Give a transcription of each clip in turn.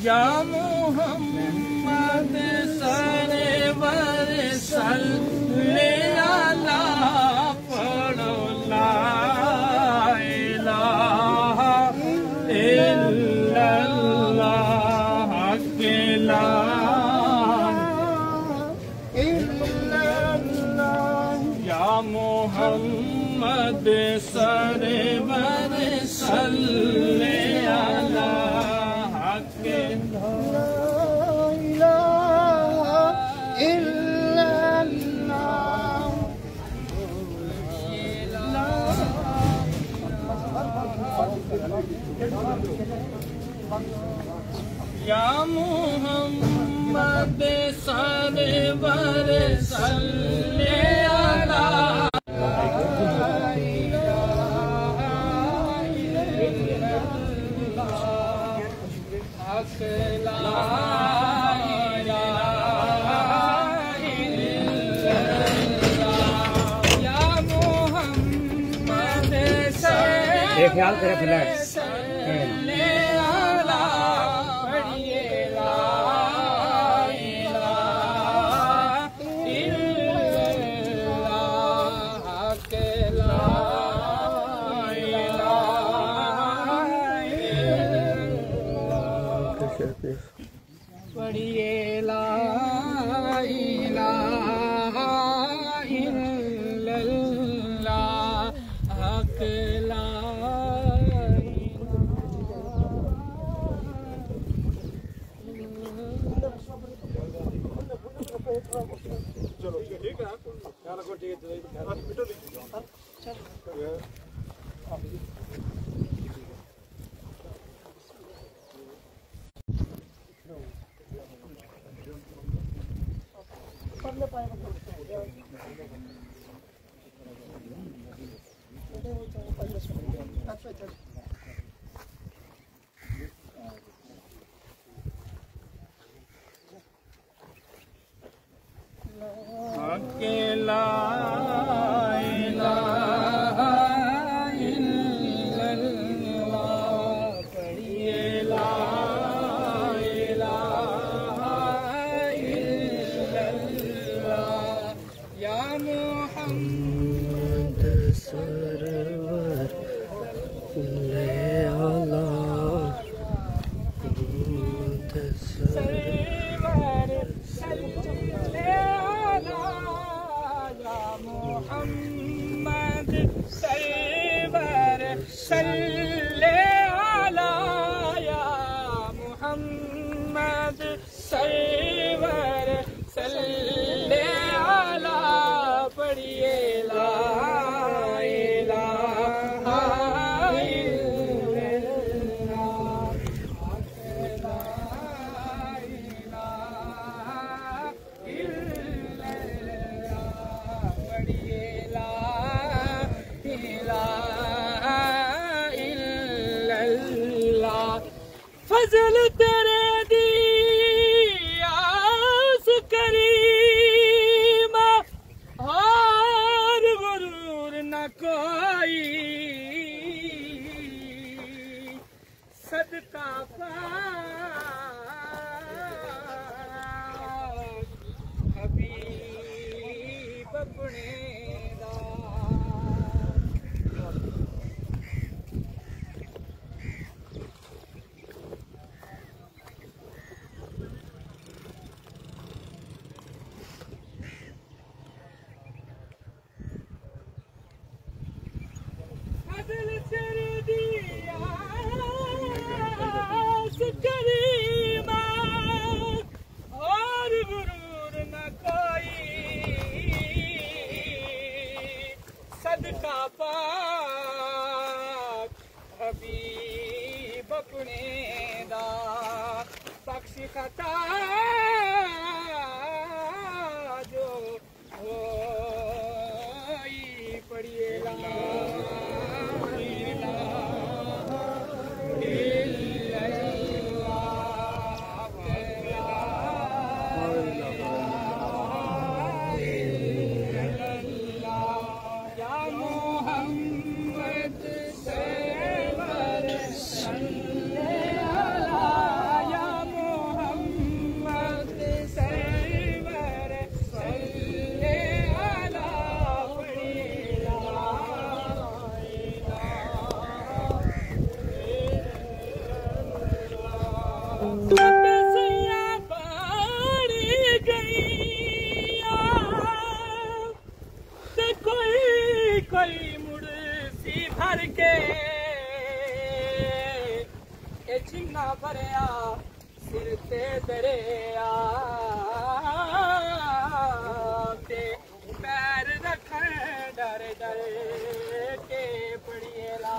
या मोहम्मद सरवर सल्ले अला पढ़ो ला इलाहा इल्लल्लाह या मोहम्मद सरवर सल्ले अला या मोहम्मद सरवर सल्ले अला ख्याल करे फ्लैट पढ़िए ला इलाहा इल्लल्लाह हक ला चलो ठीक है ख्याल रखो ठीक है अकेला इलाहा इल्लल्लाह पढ़िए ला इलाहा इल्लल्लाह या मोहम्मद सरवर ले अला मोहम्मद सरवर सल्ले अला या मोहम्मद सरवर सल्ले अला पढ़िए ला इलाहा फजल तेरे दियास करीमा और गुरूर न कोई सदका हबीब अपने दिल तेरे दियास करीमा और गुरूर न कोई सदका पाक हबीब अपने दा बख्श खता जो हो पढ़िए ला या मोहम्मद हर के जिन्ना भरिया सिर ते दरिया ते पैर रखण डर डर के पड़िए ला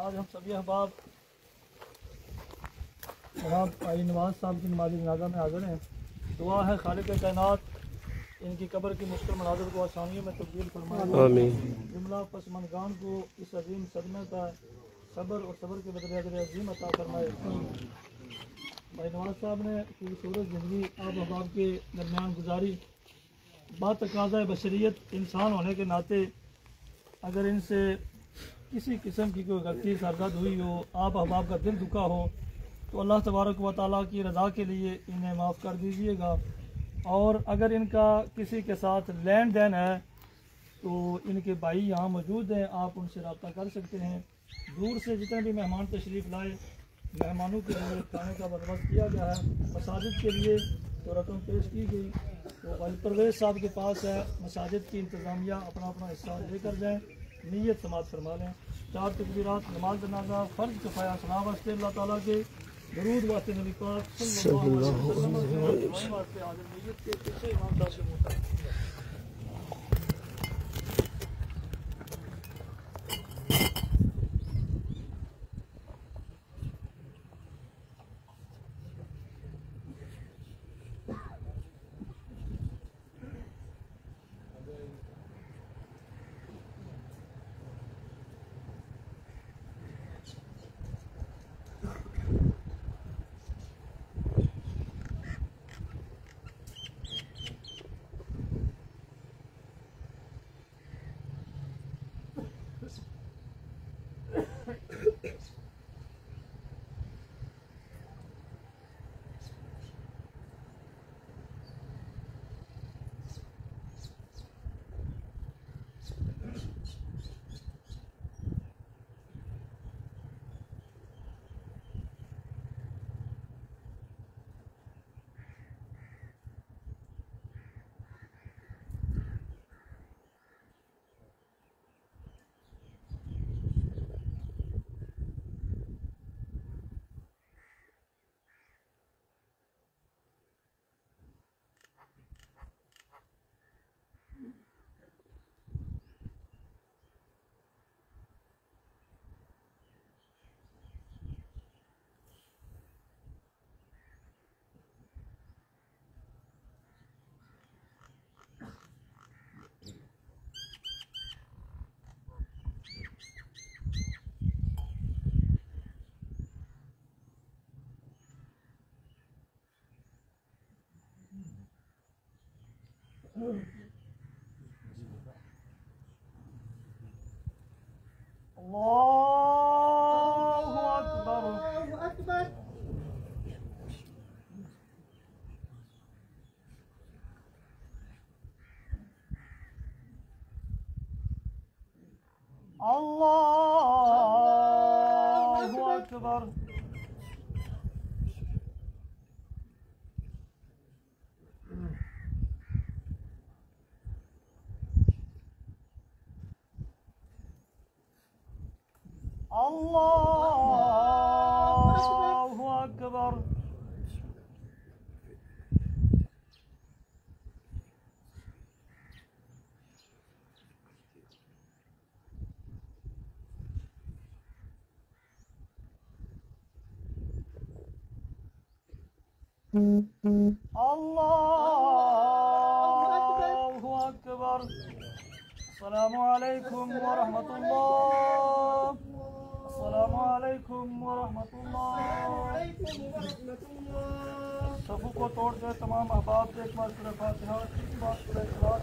आज हम सभी अहबाब जनाब आई नवाज साहब की नमाज जनाजा में हाजिर हैं। दुआ है खालिक कायनात इनकी कब्र की मुश्किल मनाज़िर को आसानियों में तब्दील फरमाए। जुमला पसमंदगान को इस अजीम सदमे का सब्र और सब्र के बदले अजर अजीम अता फरमाए। भाई नवाज साहब ने खूबसूरत ज़िंदगी आप अहबाब के दरमियान गुजारी। बातकाज़ा बशरियत इंसान होने के नाते अगर इनसे किसी किस्म की कोई गलती सरजद हुई हो, आप अहबाब का दिल दुखा हो, तो अल्लाह तबारक व तआला की रज़ा के लिए इन्हें माफ़ कर दीजिएगा। और अगर इनका किसी के साथ लेन देन है तो इनके भाई यहाँ मौजूद हैं, आप उनसे रब्ता कर सकते हैं। दूर से जितने भी मेहमान तशरीफ़ लाए, मेहमानों के लिए खाने का बंदोबस्त किया गया है। मसाजिद के लिए तो रकम पेश की गई, तो भाई परवेज़ साहब के पास है। मसाजिद की इंतज़ामिया अपना अपना हिस्सा लेकर जाएँ, नीयत समात फरमा लें। 4 तकबीरात नमाज जनाजा फ़र्ज किफ़ाया सलाम वास्ते अल्लाह ताला के दरूद वास्ते नबी पाक सल्लल्लाहु अलैहि वसल्लम वास्ते हाज़िर नीयत के पीछे इमाम साहब से होता है। अल्लाहु अकबर। अल्लाहु अकबर। अल्लाहु अकबर। अल्लाहु अकबर। अस्सलामु अलैकुम व रहमतुल्लाह। अस्सलामु अलैकुम व रहमतुल्लाह। सफू को तोड़ दे तमाम अहबाब से एक बार सूरह फातिहा, एक बार सूरह इखलास।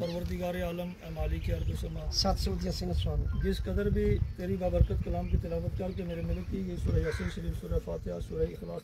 परवरदिगार आलम मालिक अर्ज़ समा, जिस कदर भी तेरी बाबरकत कलाम की तिलावत करके मेरे मिलक की गई सूरह यासीन शरीफ, सूरह फातिहा, सूरह इखलास,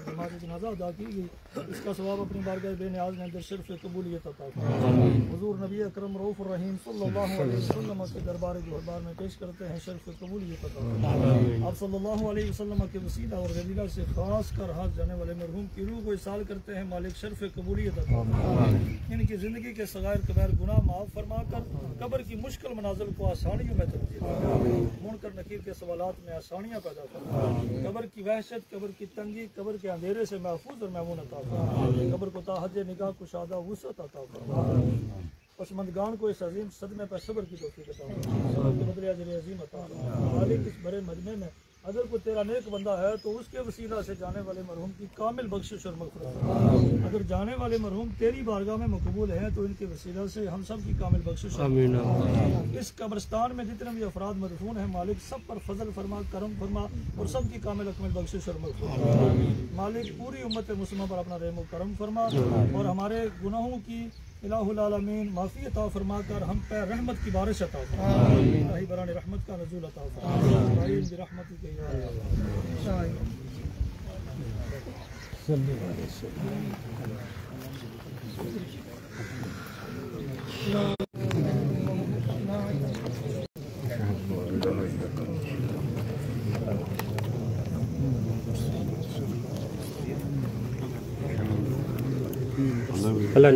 नमाज़ जनाज़ा अदा की गई, इसका सवाब अपनी बारगाह बेनियाज़ में अंदर सिर्फ कबूलियत अता फरमाए। हुज़ूर नबी अकरम रऊफ़ रहीम सल्लल्लाहु अलैहि वसल्लम के दरबार गुहरबार में पेश करते हैं सिर्फ कबूलियत अता फरमाए। आप सल्लल्लाहु अलैहि वसल्लम के वसीला और रज़ीला से खास कर हाथ जाने वाले मरहूम की रूह को इसाल करते हैं मालिक सिर्फ कबूलियत अता फरमाए। इनकी ज़िंदगी के सगायर कबायर गुनाह माफ़ फरमाकर कब्र की मुश्किल मनाज़िल को आसानियों में तब्दील फरमाए। मुनकर नकीर के सवालात में आसानियाँ पैदा फरमाए। कब्र की वहशत, कब्र की तंगी, कब्र के अंधेरे से महफूज और महमून अता फरमाए। कब्र को ताहज निगाह कुशादा वुसअत अता फरमाए। पसमंदगान को इस अजीम सदमे पर सब्र की तौफीक अता फरमाए। सब्र के बदले अजर अजीम अता फरमाए। मालिक इस बड़े मजमे में अगर कोई तेरा नेक बंदा है तो उसके वसीला से जाने वाले मरहूम की कामिल बख्शिश और मग़फ़िरत फरमा। अगर जाने वाले मरहूम तेरी बारगाह में मकबूल हैं तो इनके वसीला से हम सब की कामिल बख्शिश। इस कब्रिस्तान में जितने भी अफराद मदफून हैं मालिक सब पर फजल फरमा, करम फरमा और सब की कामिल अकमल बख्शिश और मग़फ़िरत। मालिक पूरी उम्मत मुस्लिमा पर अपना रहम करम फरमा और हमारे गुनाहों की इलाहुल आलमीन माफ़ी अता फरमा कर हम पे रहमत की बारिश अता फरमा। बरान रहमत का नज़ूल अता फरमा। Allah